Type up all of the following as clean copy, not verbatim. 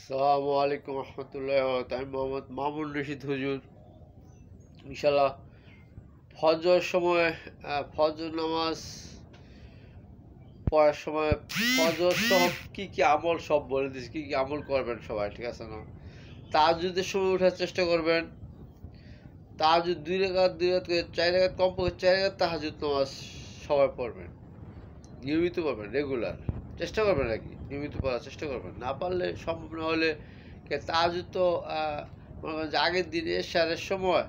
আসসালামু আলাইকুম রহমতুল্লাহ। আমি মোহাম্মদ মামুন রশিদ হুজুর। ইনশাল্লাহ ফজর সময় ফজর নামাজ পড়ার সময় ফজর সব কি আমল সব বলে দিচ্ছি, কি আমল করবেন সবাই, ঠিক আছে না? তাহাজ্জুদের সময় ওঠার চেষ্টা করবেন। তাহাজ্জুদ 2 রাকাত 2 রাকাত করে 4 রাকাত, কমপক্ষে 4 রাকাত তাহাজ্জুদ নামাজ সবাই পড়বেন, নিয়মিত পড়বেন, রেগুলার চেষ্টা করবেন আর কি, নিয়মিত পড়ার চেষ্টা করবেন। না পারলে, সম্ভব না হলে তাহাজ্জুদ তো মনে করেন যে আগের দিন এশারের সময়,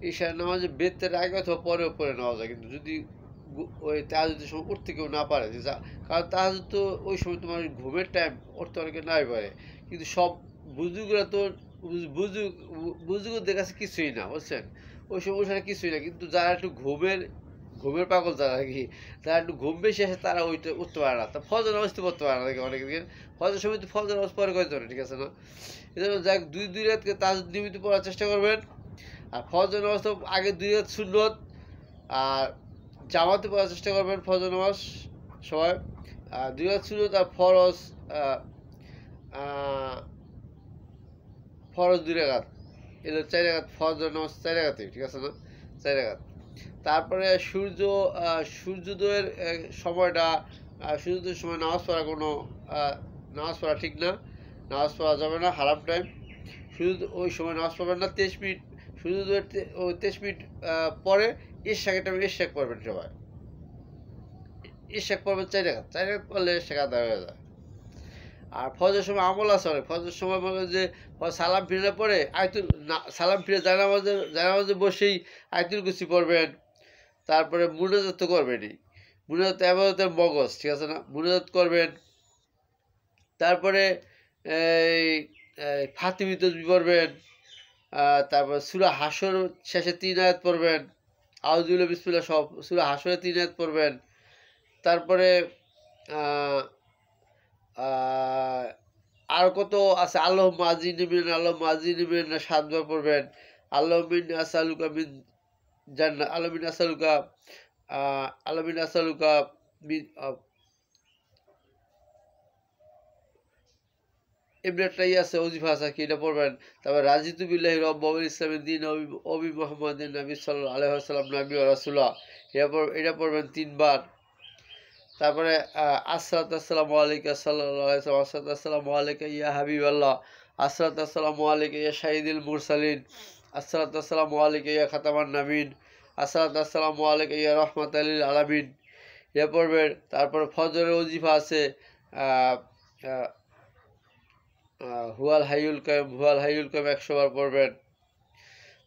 এশার নামাজে বেতের আগে অথবা পরেও পড়ে নেওয়া যায়। কিন্তু যদি ওই তাহাজ্জুদের সময় উঠতে কেউ না পারে, কারণ তাহাজ্জুদ তো ওই সময় তোমার ঘুমের টাইম, উঠতে অনেকে নাই পারে। কিন্তু সব বুজুর্গরা তো বুজুর্গদের কাছে কিছুই না, বুঝছেন? ওই সময় ওঠার কিছুই না। কিন্তু যারা একটু ঘুমের পাগল, যারা আর কি, যারা একটু ঘুম বেশি আসে, তারা ওইটা উঠতে পারে না। তা ফজর নামাজ তো পড়তে পারে না দেখে অনেকে। ফজর সময় তো ফজর নামাজ পরে করতে পারে, ঠিক আছে না? এই জন্য যাক 2 রাতকে তাহাজ্জুদ নিয়মিত পড়ার চেষ্টা করবেন। আর ফজর নামাজ তো আগে 2 রাত সুন্নত, আর জামাতে পড়ার চেষ্টা করবেন ফজর নামাজ সবাই। 2 রাত সুন্নত আর ফরজ, ফরজ 2 রাকাত, এগুলো 4 রাকাত। ফজর নামাজ 4 রাকাতই, ঠিক আছে না? 4 রাকাত। তারপরে সূর্যোদয়ের সময়টা, সূর্যোদয়ের সময় নামাজ পড়া ঠিক না, নামাজ পড়া যাবে না, হারাম টাইম। ওই সময় নামাজ পড়বেন না। 23 মিনিট সূর্যোদয়ের 23 মিনিট পরে ইশরাকের টাইমে ইশরাক পড়বেন সবাই। ইশরাক পড়বেন 4 রাকাত, 4 রাকাত পড়লে ইশরাক আদায় হয়ে যায়। আর ফজর সময় আমল আছে অনেক। ফজর সময় বলে যে সালাম ফিরে পরে সালাম ফিরে জায়নামাজে বসেই আয়াতুল কুরসি পড়বেন। তারপরে মুনাজাত তো করবেনই, মুনাজাত আবাদতের মগজ, ঠিক আছে না? মুনাজাত করবেন। তারপরে এই ফাতিমি তসবিহ পড়বেন। তারপরে সূরা হাসর শেষে 3 আয়াত পড়বেন। আউযুবিল্লাহি বিসমিল্লাহ সব সূরা হাসরে 3 আয়াত পড়বেন। তারপরে আর কত আছে, আল্লাহ মাজি নিবেন, আল্লাহ মাজি নিবেন না 7 বার পড়বেন। আল্লাহ মিন আসালুকা মিন জান্নাত, আল্লাহ মিন আসালুকা, আল্লাহ মিন আসালুকা মিন এমনি একটা আছে, ওজিফা আছে কি, এটা পড়বেন। তারপর রাজিতু বিল্লাহি রব্বাল ইসলামের দিন অবি মোহাম্মদিন নবী সাল্লাল্লাহু আলাইহি ওয়াসাল্লাম নবী ওয়া রাসূলা, এটা পড়বেন 3 বার। তারপরে আসসালাতু আসসালামু আলাইকা সাল্লাল্লাহু আলাইহি ওয়াসাল্লাম, আসসালাতু আসসালামু আলাইকা ইয়া হাবিবাল্লাহ, আসসালাতু আসসালামু আলাইকা ইয়া শাহিদুল মুরসালিন, আসসালাতু আসসালামু আলাইকা ইয়া খাতামান নাবিয়িন, আসসালাতু আসসালামু আলাইকা ইয়া রাহমাতাল লিল আলামিন, এটা পড়বেন। তারপরে ফজরের ওজিফা আছে, হুয়াল হাইয়ুল কাইয়ুম, হুয়াল হাইয়ুল কাইয়ুম 100 বার পড়বেন।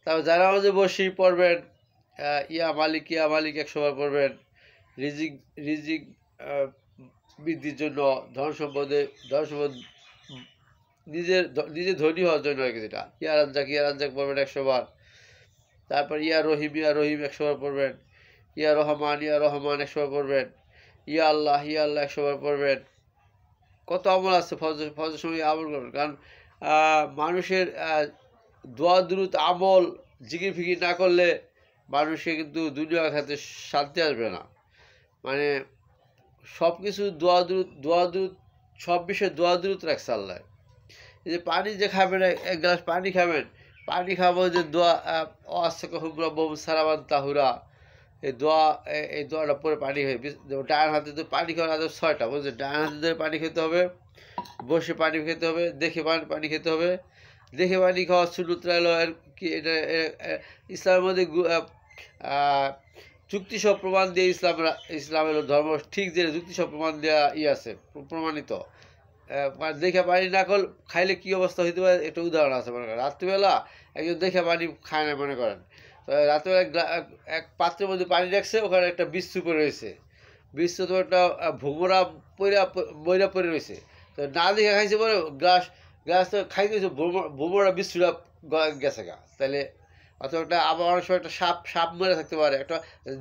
তারপর জানামাজে বসেই পড়বেন ইয়া মালিক 100 বার পড়বেন। রিজিক বৃদ্ধির জন্য, ধন সম্পদ নিজে ধনী হওয়ার জন্য আর কি, যেটা ইয়া রাজ্জাক পড়বেন 100 বার। তারপর ইয়া রহিম 100 বার পড়বেন। ইয়া রহমান 100 বার পড়বেন। ইয়া আল্লাহ 100 বার পড়বেন। কত আমল আছে ফজর সময় আমল করবেন। কারণ মানুষের দোয়া দুরুদ আমল জিকির ফিকির না করলে মানুষের কিন্তু দুনিয়া খাতে শান্তি আসবে না। মানে সব কিছু দোয়া দুরুদ সব বিষয়ে দোয়া দুরুদ রাখছে আল্লাহ। এই যে পানি যে খাবেন, 1 গ্লাস পানি খাবেন, পানি খাবো যে দোয়া সারাবান তাহুরা, এই দোয়াটা পরে পানি খাই। ডান হাতে তো পানি খাওয়ার আদব 6টা, বুঝলেন? ডান হাতে ধরে পানি খেতে হবে, বসে পানি খেতে হবে, দেখে পানি খেতে হবে। দেখে পানি খাওয়া সুন্নত রইলো আর কি। এটা ইসলামের মধ্যে যুক্তি সব প্রমাণ দিয়ে ইসলামের ধর্ম ঠিক, যে যুক্তি সব প্রমাণ দেওয়া আছে, প্রমাণিত। দেখে পানি না খাইলে কি অবস্থা হইতে পারে, একটা উদাহরণ আছে। মনে করেন রাত্রিবেলা একজন দেখে পানি খায় না, মনে করেন তো রাত্রিবেলা এক পাত্রের মধ্যে পানি রাখছে, ওখানে একটা বিচ্ছু পড়ে রয়েছে, বিচ্ছু তো একটা ময়রা পড়ে রয়েছে। তো না দেখে খাইছে, বলে গ্লাস তো খাইতে হয়েছে, ভোমরা বিচ্ছুটা গেছে গা। তাহলে অথবা আবার অনেক সময় একটা সাপ মরে থাকতে পারে, একটা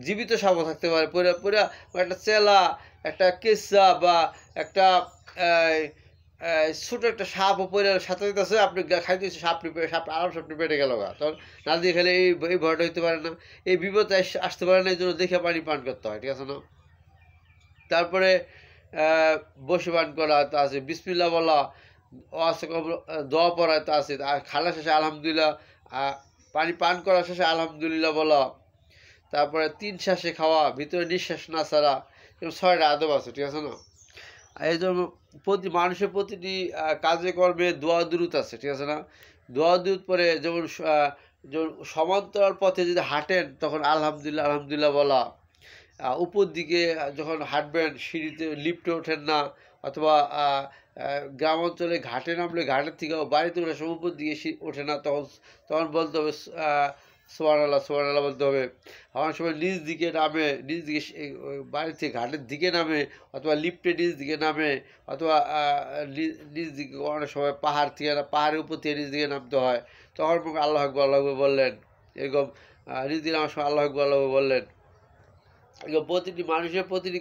জীবিত সাপও থাকতে পারে, একটা চেলা, একটা কেঁচা বা একটা ছোট একটা সাপও পরে সাথে দিতেছে, আপনি খাইতে হচ্ছে, সাপ আরাম সাপ পেটে গেল গা। তখন না দিয়ে খেলে এই ভয়টা হইতে পারে না, এই বিপদ আসতে পারে না। এই জন্য দেখে পানি পান করতে হয়, ঠিক আছে না? তারপরে বসে পান করা তো আছে, বিসমিল্লাহ বলা, আছে দোয়া পড়ায় তো আছে, আর খালা শেষে আলহামদুলিল্লাহ, পানি পান করার শেষে আলহামদুলিল্লাহ বলা, তারপরে 3 শ্বাসে খাওয়া, ভিতরে নিঃশ্বাস না ছাড়া, এরকম 6টা আদব আছে, ঠিক আছে না? এই জন্য মানুষের প্রতিটি কাজে কর্মে দোয়া দুরূদ আছে, ঠিক আছে না? দোয়া দুরূদ পরে যেমন সমান্তরাল পথে যদি হাঁটেন তখন আলহামদুলিল্লাহ আলহামদুলিল্লাহ বলা, উপর দিকে যখন হাঁটবেন সিঁড়িতে লিফটে ওঠেন না, অথবা গ্রাম অঞ্চলে ঘাটে নামলে ঘাটের থেকে বাড়িতে উঠে সব উপর দিকে ওঠে না, তখন বলতে হবে সুবহানাল্লাহ সুবহানাল্লাহ বলতে হবে। আমার সময় নিজ দিকে নামে, নিজ দিকে বাড়ি থেকে ঘাটের দিকে নামে, অথবা লিফটে নিজ দিকে নামে, অথবা নিজ দিকে অনেক সময় পাহাড় থেকে পাহাড়ের উপর থেকে নিজ দিকে নামতে হয়, তখন আল্লাহু আকবার আল্লাহু আকবার বললেন। এরকম নিজ দিকে নামার সময় আল্লাহু আকবার আল্লাহু আকবার বললেন। প্রতিটি মানুষের প্রতিটি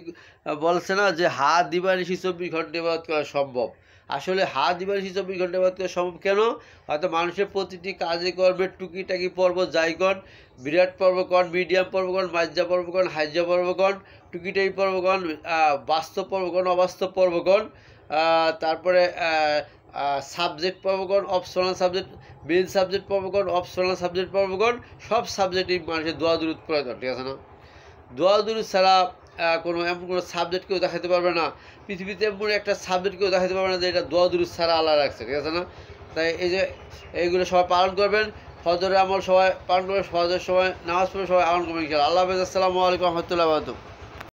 বলছে না যে হাত দিবানিশি 24 ঘন্টা ইবাদত করা সম্ভব। আসলে হাত দিবানিশি 24 ঘন্টা ইবাদত করা সম্ভব কেন? হয়তো মানুষের প্রতিটি কাজে কর্মে টুকিটাকি পর্ব যাই কন, বিরাট পর্ব কন, মিডিয়াম পর্ব কন, মাঝজা পর্ব কন, হাইজা পর্ব কন, টুকিটাকি পর্ব কন, বাস্তব পর্ব কন, অবাস্তব পর্ব কন, তারপরে সাবজেক্ট পর্ব কন, অপশনাল সাবজেক্ট, মেন সাবজেক্ট পর্ব কন, অপশনাল সাবজেক্ট পর্ব কন, সব সাবজেক্টেই মানুষের দোয়া দুরূদ প্রয়োজন, ঠিক আছে না? দোয়া দুরূদ ছাড়া এমন কোনো সাবজেক্ট কেউ দেখাতে পারবে না, পৃথিবীতে এমন একটা সাবজেক্ট কেউ দেখাতে পারবে না যে এটা দোয়া দুরূদ ছাড়া আল্লাহ রাখছে, ঠিক আছে না? তাই এই যে এইগুলো সবাই পালন করবেন, ফজরের আমল সবাই পালন করবেন, ফজরের সময় নামাজ পড়ে সবাই আমল করবেন। আল্লাহ হাফেজ, আসসালামু আলাইকুম রহমতুল্লাহ।